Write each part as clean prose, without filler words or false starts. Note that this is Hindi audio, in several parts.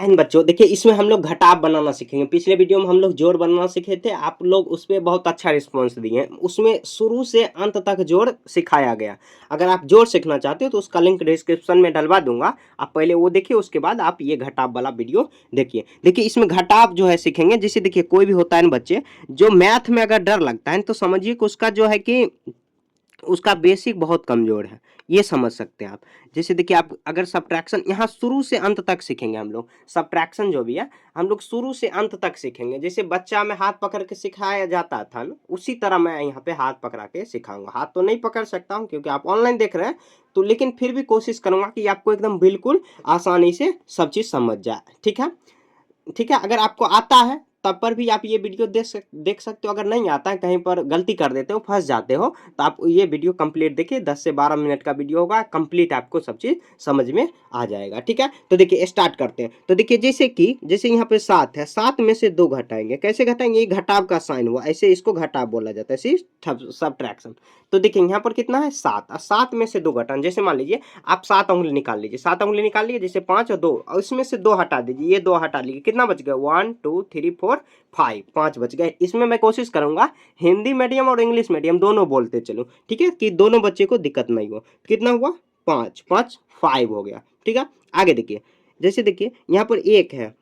एन बच्चों देखिए, इसमें हम लोग घटाव बनाना सीखेंगे। पिछले वीडियो में हम लोग जोड़ बनाना सीखे थे, आप लोग उस पे बहुत अच्छा रिस्पॉन्स दिए हैं। उसमें शुरू से अंत तक जोड़ सिखाया गया। अगर आप जोड़ सीखना चाहते हो तो उसका लिंक डिस्क्रिप्शन में डलवा दूंगा, आप पहले वो देखिए, उसके बाद आप ये घटाव वाला वीडियो देखिए। देखिए इसमें घटाव जो है सीखेंगे। जैसे देखिए कोई भी होता है ना बच्चे, जो मैथ में अगर डर लगता है तो समझिए कि उसका जो है कि उसका बेसिक बहुत कमजोर है, ये समझ सकते हैं आप। जैसे देखिए आप अगर सब्ट्रैक्शन यहाँ शुरू से अंत तक सीखेंगे हम लोग, सब्ट्रैक्शन जो भी है हम लोग शुरू से अंत तक सीखेंगे। जैसे बच्चा में हाथ पकड़ के सिखाया जाता था ना, उसी तरह मैं यहाँ पे हाथ पकड़ा के सिखाऊंगा। हाथ तो नहीं पकड़ सकता हूँ क्योंकि आप ऑनलाइन देख रहे हैं, तो लेकिन फिर भी कोशिश करूंगा कि आपको एकदम बिल्कुल आसानी से सब चीज समझ जाए। ठीक है, ठीक है। अगर आपको आता है तब पर भी आप ये वीडियो देख सकते हो। अगर नहीं आता है, कहीं पर गलती कर देते हो, फंस जाते हो, तो आप ये वीडियो कंप्लीट देखिए। 10 से 12 मिनट का वीडियो होगा, कंप्लीट आपको सब चीज समझ में आ जाएगा। ठीक है, तो देखिए स्टार्ट करते हैं। तो देखिए जैसे यहाँ पे 7 है, 7 में से 2 घटाएंगे। कैसे घटाएंगे? ये घटाव का साइन हुआ, ऐसे इसको घटाव बोला जाता है, सब्ट्रैक्शन। तो देखिए यहाँ पर कितना है? 7। 7 में से 2 घटाना। जैसे मान लीजिए आप 7 उंगली निकाल लीजिए, 7 उंगली निकाल लीजिए, जैसे 5 और 2, और इसमें से 2 हटा दीजिए, ये 2 हटा लीजिए, कितना बच गया? 1 2 3 4 5, 5 बच गए। इसमें मैं कोशिश करूंगा हिंदी मीडियम और इंग्लिश मीडियम दोनों बोलते चलो, ठीक है, कि दोनों बच्चे को दिक्कत नहीं हो। कितना हुआ? 5 5 5 हो गया। ठीक है, आगे देखिए। जैसे देखिए यहाँ पर 1 है,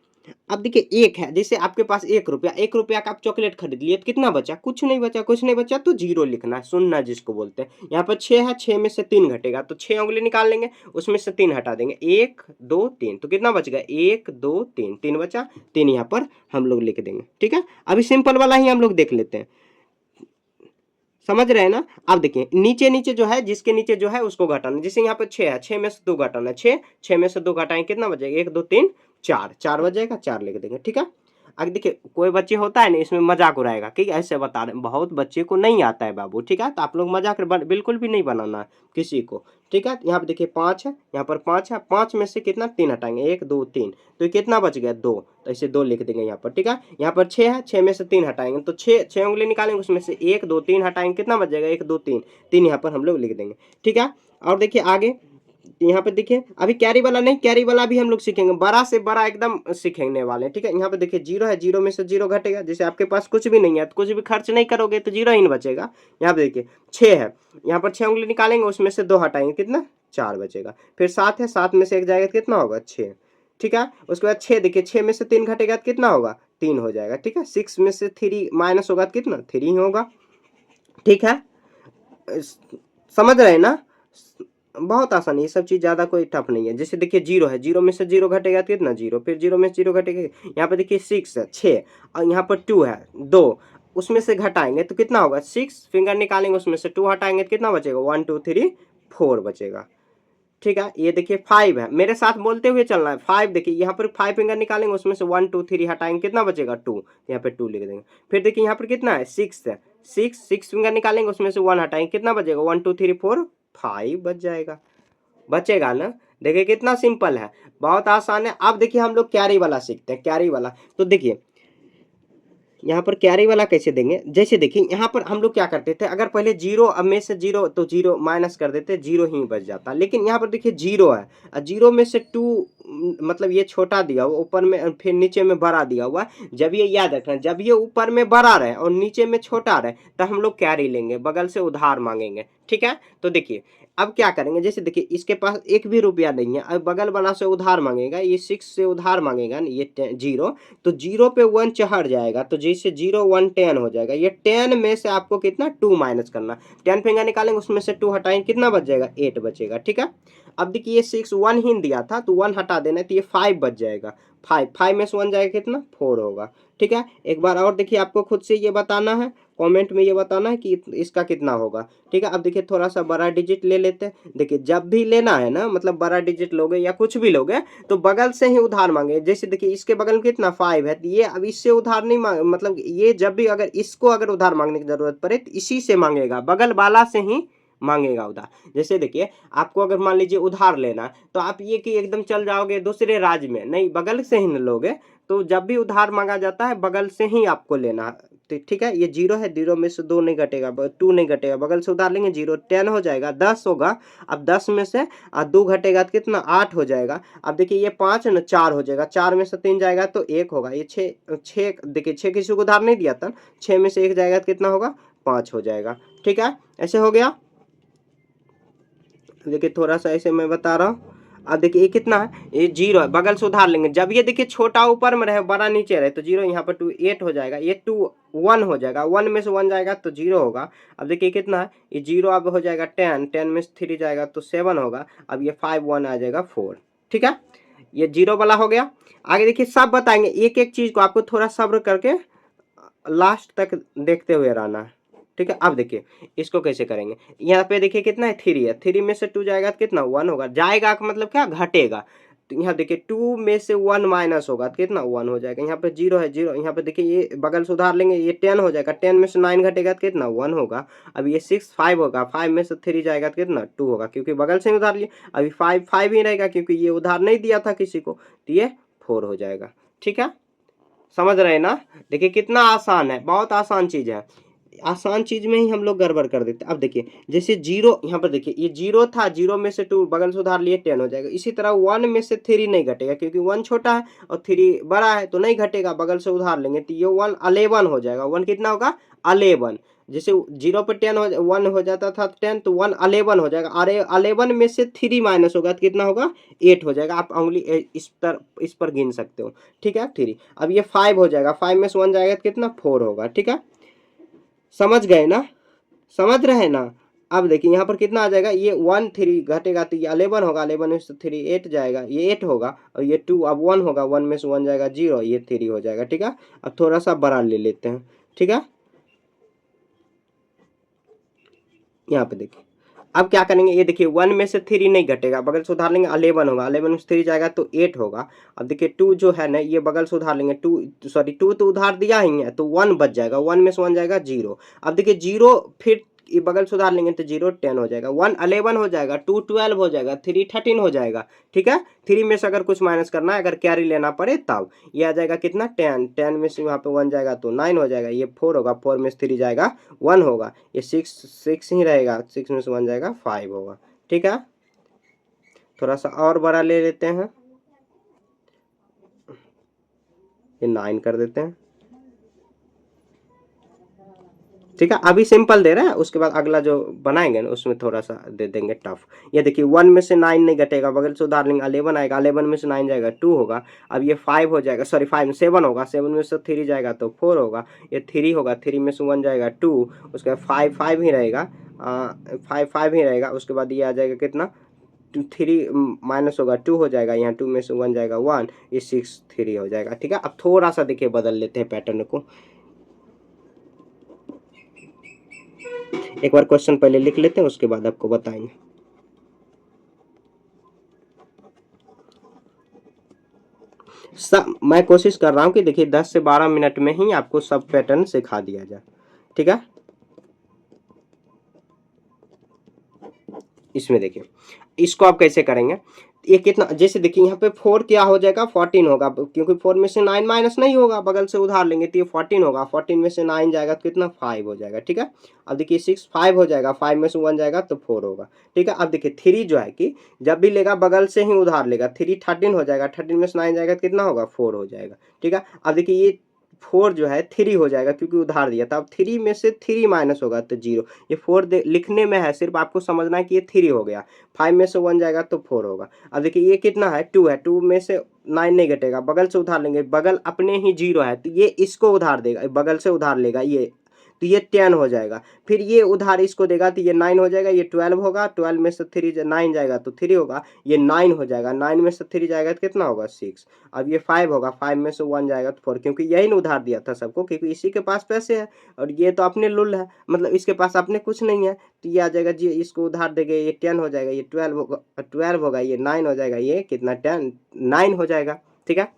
अब देखिए 1 है, जैसे आपके पास 1 रुपया, 1 रुपया का आप चॉकलेट खरीद लिए, तो कितना बचा? कुछ नहीं बचा, कुछ नहीं बचा, तो जीरो लिखना है, सुनना जिसको बोलते हैं। यहाँ पर 6 है, 6 में से 3 घटेगा, तो 6 उंगली निकाल लेंगे, उसमें से 3 हटा देंगे, 1 2 3, तो कितना बच गया? 1 2 3, 3 बचा, 3 यहाँ पर हम लोग लिख देंगे। ठीक है, अभी सिंपल वाला ही हम लोग देख लेते हैं, समझ रहे हैं ना? आप देखिए नीचे नीचे जो है, जिसके नीचे जो है उसको घटाना। जैसे यहाँ पे 6 है, 6 में से 2 घटाना, 6 6 में से 2 घटाएंगे, कितना बचेगा? 1 2 3 4, 4 बच जाएगा, 4 लिख देंगे। ठीक है, आगे देखिए कोई बच्चे होता है ना, इसमें मजाक उड़ाएगा कि ऐसे बता रहे हैं, बहुत बच्चे को नहीं आता है बाबू। ठीक है, तो आप लोग मजाक बिल्कुल भी नहीं बनाना है किसी को। ठीक है, यहाँ पे देखिए 5 है, यहाँ पर 5 है, 5 में से कितना? 3 हटाएंगे, 1 2 3, तो ये कितना बच गया? 2, तो इसे 2 लिख देंगे यहाँ पर। ठीक है, यहाँ पर 6 है, 6 में से 3 हटाएंगे, तो 6 उंगली निकालेंगे, उसमें से 1 2 3 हटाएंगे, कितना बच जाएगा? 1 2 3, 3 यहाँ पर हम लोग लिख देंगे। ठीक है, और देखिए आगे यहाँ पे देखिए, अभी कैरी वाला नहीं, कैरी वाला भी हम लोग सीखेंगे, बड़ा से बड़ा एकदम सीखने वाले हैं। ठीक है, यहाँ पे देखिए 0 है, 0 में से 0 घटेगा। जैसे आपके पास कुछ भी नहीं है, तो कुछ भी खर्च नहीं करोगे तो 0 ही नहीं बचेगा। यहाँ पे देखिए 6 है, यहाँ पर 6 उंगली निकालेंगे, उसमें से 2 हटाएंगे, कितना? 4 बचेगा। फिर 7 है, 7 में से 1 जाएगा, कितना होगा? 6। ठीक है, उसके बाद 6 देखिए, 6 में से 3 घटेगा तो कितना होगा? 3 हो जाएगा। ठीक है, 6 में से 3 माइनस होगा तो कितना? 3 ही होगा। ठीक है, समझ रहे हैं ना? बहुत आसान है, ये सब चीज ज्यादा कोई टफ नहीं है। जैसे देखिए 0 है, 0 में से 0 घटेगा तो कितना? 0, फिर 0 में से 0 घटेगा, यहाँ पे देखिए 6 है, 6, और यहाँ पर 2 है, 2, उसमें से घटाएंगे तो कितना होगा? 6, फिंगर निकालेंगे, उसमें से 2 हटाएंगे तो कितना बचेगा? 1 2 3 4 बचेगा। ठीक है, ये देखिए 5 है, मेरे साथ बोलते हुए चलना है। 5 देखिए यहाँ पर 5 फिंगर निकालेंगे, उसमें से 1 2 3 हटाएंगे, कितना बचेगा? 2, यहाँ पे 2 लिख देंगे। फिर देखिए यहाँ पर कितना है? 6 है, 6 फिंगर निकालेंगे, उसमें से 1 हटाएंगे, कितना बचेगा? 1 2 3 4 5 बच जाएगा, बचेगा ना? देखिए कितना सिंपल है, बहुत आसान है। अब देखिए हम लोग कैरी वाला सीखते हैं, कैरी वाला। तो देखिए यहाँ पर कैरी वाला कैसे देंगे? जैसे देखिए यहाँ पर हम लोग क्या करते थे, अगर पहले 0 अब में से 0, तो 0 माइनस कर देते, 0 ही बच जाता। लेकिन यहाँ पर देखिए 0 है, 0 में से 2, मतलब ये छोटा दिया हुआ, ऊपर में फिर नीचे में बड़ा दिया हुआ। जब ये याद रखना, जब ये ऊपर में बड़ा रहे और नीचे में छोटा रहे, तो हम लोग कैरी लेंगे, बगल से उधार मांगेंगे। ठीक है, तो देखिए अब क्या करेंगे, जैसे देखिए इसके पास 1 भी रुपया नहीं है, अब बगल वाला से उधार मांगेगा, ये 6 से उधार मांगेगा, ये 0, तो 0 पे 1 चढ़ जाएगा, तो जैसे 0 1 10 हो जाएगा। ये 10 में से आपको कितना? 2 माइनस करना, 10 फिंगर निकालेंगे, उसमें से 2 हटाएंगे, कितना बच जाएगा? 8 बचेगा। ठीक है, अब देखिए ये 6 1 ही दिया था, तो 1 हटा देना है, तो ये 5 बच जाएगा। 5 में से 1 जाएगा, कितना? 4 होगा। ठीक है, एक बार और देखिए, आपको खुद से ये बताना है, कमेंट में ये बताना है कि इसका कितना होगा। ठीक है, अब देखिए थोड़ा सा बड़ा डिजिट ले लेते हैं। देखिए जब भी लेना है ना, मतलब बड़ा डिजिट लोगे या कुछ भी लोगे, तो बगल से ही उधार मांगे। जैसे देखिए इसके बगल में कितना? 5 है, तो ये अब इससे उधार नहीं मांग, मतलब ये जब भी अगर इसको अगर उधार मांगने की जरूरत पड़े, तो इसी से मांगेगा, बगल वाला से ही मांगेगा उधार। जैसे देखिए आपको अगर मान लीजिए उधार लेना, तो आप ये कि एकदम चल जाओगे दूसरे राज्य में, नहीं, बगल से ही न लोगे। तो जब भी उधार मांगा जाता है, बगल से ही आपको लेना तो ठीक है, ये 0 है, 0 में से 2 नहीं घटेगा, 2 नहीं घटेगा, बगल से उधार लेंगे 0, 10 हो जाएगा, 10 होगा। अब 10 में से 2 घटेगा तो कितना, 8 हो जाएगा। अब देखिए ये 5 है ना, 4 हो जाएगा, 4 में से 3 जाएगा तो 1 होगा। ये 6 देखिए 6 किसी को उधार नहीं दिया था, 6 में से 1 जाएगा तो कितना होगा, 5 हो जाएगा। ठीक है, ऐसे हो गया। देखिए थोड़ा सा ऐसे मैं बता रहा हूँ। अब देखिए ये कितना है, ये 0 है, बगल से उधार लेंगे। जब ये देखिए छोटा ऊपर में रहे, बड़ा नीचे रहे, तो 0 यहाँ पर 2 8 हो जाएगा। ये 2 1 हो जाएगा, 1 में से 1 जाएगा तो 0 होगा। अब देखिए कितना है, ये 0 अब हो जाएगा 10, 10 में से 3 जाएगा तो 7 होगा। अब ये 5 1 आ जाएगा 4। ठीक है, ये 0 वाला हो गया। आगे देखिए सब बताएंगे, एक एक चीज को आपको थोड़ा सब्र करके लास्ट तक देखते हुए रहना है। ठीक है, अब देखिए इसको कैसे करेंगे। यहाँ पे देखिए कितना है, 3 है, 3 में से 2 जाएगा तो कितना, 1 होगा। जाएगा का मतलब क्या, घटेगा। तो यहाँ देखिए 2 में से 1 माइनस होगा तो कितना, 1 हो जाएगा। यहाँ पे 0 है, 0 यहाँ पे देखिए ये बगल से उधार लेंगे, ये 10 हो जाएगा, 10 में से 9 घटेगा तो कितना, 1 होगा। अब ये 6 5 होगा, 5 में से 3 जाएगा तो कितना, 2 होगा, क्योंकि बगल से उधार लिए। अभी 5 5 ही रहेगा, क्योंकि ये उधार नहीं दिया था किसी को, तो ये 4 हो जाएगा। ठीक है, समझ रहे हैं ना। देखिए कितना आसान है, बहुत आसान चीज है। आसान चीज में ही हम लोग गड़बड़ कर देते हैं। अब देखिए जैसे 0 यहाँ पर देखिए, ये 0 था, 0 में से 2 बगल से उधार लिए 10 हो जाएगा। इसी तरह 1 में से 3 नहीं घटेगा, क्योंकि 1 छोटा है और 3 बड़ा है, तो नहीं घटेगा, बगल से उधार लेंगे तो ये 1 11 हो जाएगा। 1 कितना होगा, 11। जैसे 0 पे 10 1 हो जाता था 10, तो 1 11 हो जाएगा। अरे 11 में से 3 माइनस होगा तो कितना होगा, 8 हो जाएगा। आप उंगली इस पर गिन सकते हो। ठीक है, 3। अब ये 5 हो जाएगा, 5 में से 1 जाएगा तो कितना, 4 होगा। ठीक है, समझ गए ना, समझ रहे ना। अब देखिए यहाँ पर कितना आ जाएगा, ये 1 3 घटेगा तो ये 11 होगा, 11 में से 3 8 जाएगा, ये 8 होगा। और ये 2 अब 1 होगा, 1 में से 1 जाएगा 0, ये 3 हो जाएगा। ठीक है, अब थोड़ा सा बड़ा ले लेते हैं। ठीक है, यहाँ पे देखिए अब क्या करेंगे, ये देखिए 1 में से 3 नहीं घटेगा, बगल से उधार लेंगे 11 होगा, 11 में से 3 जाएगा तो 8 होगा। अब देखिए 2 जो है ना, ये बगल से उधार लेंगे, 2 सॉरी 2 तो उधार दिया ही है, तो 1 बच जाएगा, 1 में से 1 जाएगा 0। अब देखिए 0 फिर ये बगल से उधार लेंगे तो 0 10 हो जाएगा, 1 11 हो जाएगा, 2 12 हो जाएगा, 3 13 हो जाएगा। ठीक है, 3 में से अगर कुछ माइनस करना है, अगर कैरी लेना पड़े तब, ये आ जाएगा कितना, 10, 10 में से वहाँ पे 1 जाएगा तो 9 हो जाएगा, ये 4 होगा, 4 में से 3 जाएगा 1 होगा, ये 6 ही रहेगा, 6 में से 1 जाएगा 5 होगा। ठीक है, थोड़ा सा और बड़ा ले लेते हैं, ये 9 कर देते हैं। ठीक है, अभी सिंपल दे रहे हैं, उसके बाद अगला जो बनाएंगे ना उसमें थोड़ा सा दे देंगे टफ। ये देखिए 1 में से 9 नहीं घटेगा, बगल से उधार लेंगे, 11 आएगा, 11 में से 9 जाएगा 2 होगा। अब ये 5 हो जाएगा, सॉरी 5 7 होगा, 7 में से 3 जाएगा तो 4 होगा, ये 3 होगा, 3 में से 1 जाएगा 2, उसके बाद 5 5 ही रहेगा, 5 5 ही रहेगा। उसके बाद ये आ जाएगा कितना, 3 माइनस होगा 2 हो जाएगा, यहाँ 2 में से 1 जाएगा 1, ये 6 3 हो जाएगा। ठीक है, अब थोड़ा सा देखिए बदल लेते हैं पैटर्न को। एक बार क्वेश्चन पहले लिख लेते हैं, उसके बाद आपको बताएंगे। मैं कोशिश कर रहा हूं कि देखिए 10 से 12 मिनट में ही आपको सब पैटर्न सिखा दिया जाए। ठीक है, इसमें देखिए इसको आप कैसे करेंगे। ये कितना, जैसे देखिए यहाँ पे 4 क्या हो जाएगा, 14 होगा, क्योंकि 4 में से 9 माइनस नहीं होगा, बगल से उधार लेंगे तो ये 14 होगा, 14 में से 9 जाएगा तो कितना, 5 हो जाएगा। ठीक है, अब देखिए 6 5 हो जाएगा, 5 में से 1 जाएगा तो 4 होगा। ठीक है, अब देखिए 3 जो है कि जब भी लेगा बगल से ही उधार लेगा, 3 13 हो जाएगा, 13 में से 9 जाएगा तो कितना होगा, 4 हो जाएगा। ठीक है, अब देखिए ये 4 जो है 3 हो जाएगा, क्योंकि उधार दिया था। अब 3 में से 3 माइनस होगा तो 0, ये 4 लिखने में है, सिर्फ आपको समझना है कि ये 3 हो गया। 5 में से 1 जाएगा तो 4 होगा। अब देखिए ये कितना है, 2 है, 2 में से 9 नहीं घटेगा, बगल से उधार लेंगे, बगल अपने ही 0 है, तो ये इसको उधार देगा, बगल से उधार लेगा ये, तो ये 10 हो जाएगा। फिर ये उधार इसको देगा तो ये 9 हो जाएगा, ये 12 होगा, 12 में से 3 9 जाएगा तो 3 होगा, ये 9 हो जाएगा, 9 में से 3 जाएगा तो कितना होगा, 6। अब ये 5 होगा, 5 में से 1 जाएगा तो 4, क्योंकि यही ना उधार दिया था सबको, क्योंकि इसी के पास पैसे है और ये तो अपने लुल है, मतलब इसके पास अपने कुछ नहीं है, तो ये आ जाएगा जी, इसको उधार देंगे, ये 10 हो जाएगा, ये 12 होगा, ये 9 हो जाएगा, ये कितना 10 9 हो जाएगा। ठीक है,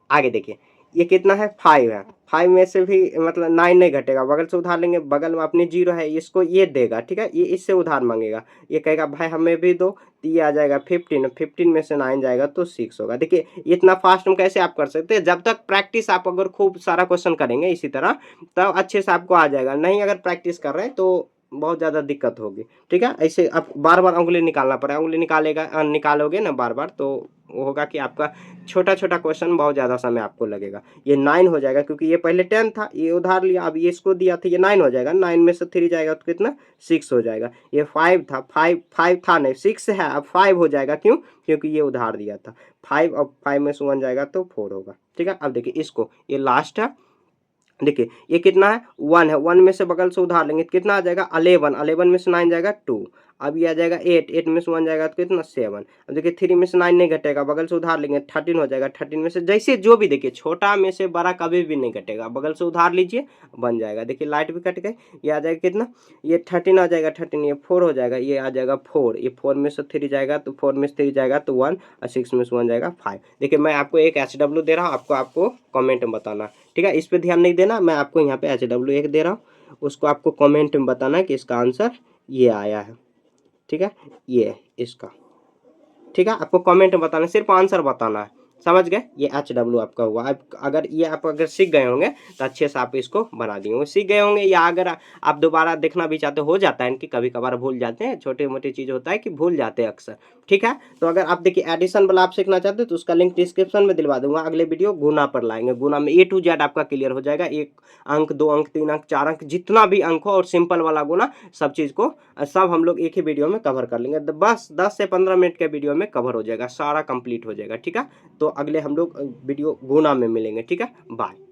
आगे देखिए ये कितना है 5 है, 5 में से भी मतलब 9 नहीं घटेगा, बगल से उधार लेंगे, बगल में अपनी 0 है इसको ये देगा, ठीक है, ये इससे उधार मांगेगा, ये कहेगा भाई हमें भी दो, तो ये आ जाएगा 15, 15 में से 9 जाएगा तो 6 होगा। देखिए इतना फास्ट में कैसे आप कर सकते हैं, जब तक प्रैक्टिस आप अगर खूब सारा क्वेश्चन करेंगे इसी तरह तब अच्छे से आपको आ जाएगा, नहीं अगर प्रैक्टिस कर रहे हैं तो बहुत ज़्यादा दिक्कत होगी, ठीक है। ऐसे आप बार बार उंगली निकालना पड़ेगा, उंगली निकालोगे ना बार बार तो वो होगा कि आपका छोटा छोटा क्वेश्चन बहुत ज़्यादा समय आपको लगेगा। ये 9 हो जाएगा क्योंकि ये पहले 10 था, ये उधार लिया, अब ये इसको दिया था, ये 9 हो जाएगा, 9 में से 3 जाएगा तो कितना 6 हो जाएगा। ये 5 था, 5 था नहीं 6 है, अब 5 हो जाएगा, क्यों, क्योंकि ये उधार दिया था 5, अब 5 में से 1 जाएगा तो 4 होगा, ठीक है। अब देखिए इसको, ये लास्ट है, देखिए ये कितना है 1 है, 1 में से बगल से उधार लेंगे तो कितना आ जाएगा 11, 11 में से 9 जाएगा 2, अब ये आ जाएगा 8, 8 में से 1 जाएगा तो कितना 7। अब देखिए 3 में से 9 नहीं घटेगा, बगल से उधार लेंगे 13 हो जाएगा, 13 में से जैसे जो भी, देखिए छोटा में से बड़ा कभी भी नहीं घटेगा, बगल से उधार लीजिए बन जाएगा। देखिए लाइट भी कट गई, ये आ जाएगा कितना, ये 13 आ जाएगा, 13 ये 4 हो जाएगा, ये आ जाएगा 4, ये 4 में से 3 जाएगा तो 4 में से 3 जाएगा तो 1, और 6 में से 1 जाएगा 5। देखिए मैं आपको एक HW दे रहा हूँ, आपको कमेंट में बताना, ठीक है, इस पे ध्यान नहीं देना, मैं आपको यहाँ पे HW एक दे रहा हूँ, उसको आपको कमेंट में बताना है कि इसका आंसर ये आया है, ठीक है, ये इसका, ठीक है, आपको कमेंट में बताना, सिर्फ आंसर बताना है, समझ गए, ये HW आपका हुआ। अब अगर ये आप अगर सीख गए होंगे तो अच्छे से आप इसको बना दिए होंगे, सीख गए होंगे, या अगर आप दोबारा देखना भी चाहते हो जाता है इनकी, कभी कभार भूल जाते हैं, छोटी मोटी चीज़ होता है कि भूल जाते हैं अक्सर, ठीक है। तो अगर आप देखिए एडिशन वाला आप सीखना चाहते हैं तो उसका लिंक डिस्क्रिप्शन में दिलवा दूंगा, अगले वीडियो गुना पर लाएंगे, गुना में A to Z आपका क्लियर हो जाएगा, 1 अंक 2 अंक 3 अंक 4 अंक जितना भी अंक हो, और सिंपल वाला गुना, सब चीज़ को सब हम लोग एक ही वीडियो में कवर कर लेंगे, बस 10 से 15 मिनट के वीडियो में कवर हो जाएगा, सारा कंप्लीट हो जाएगा, ठीक है। तो अगले हम लोग वीडियो गुना में मिलेंगे, ठीक है, बाय।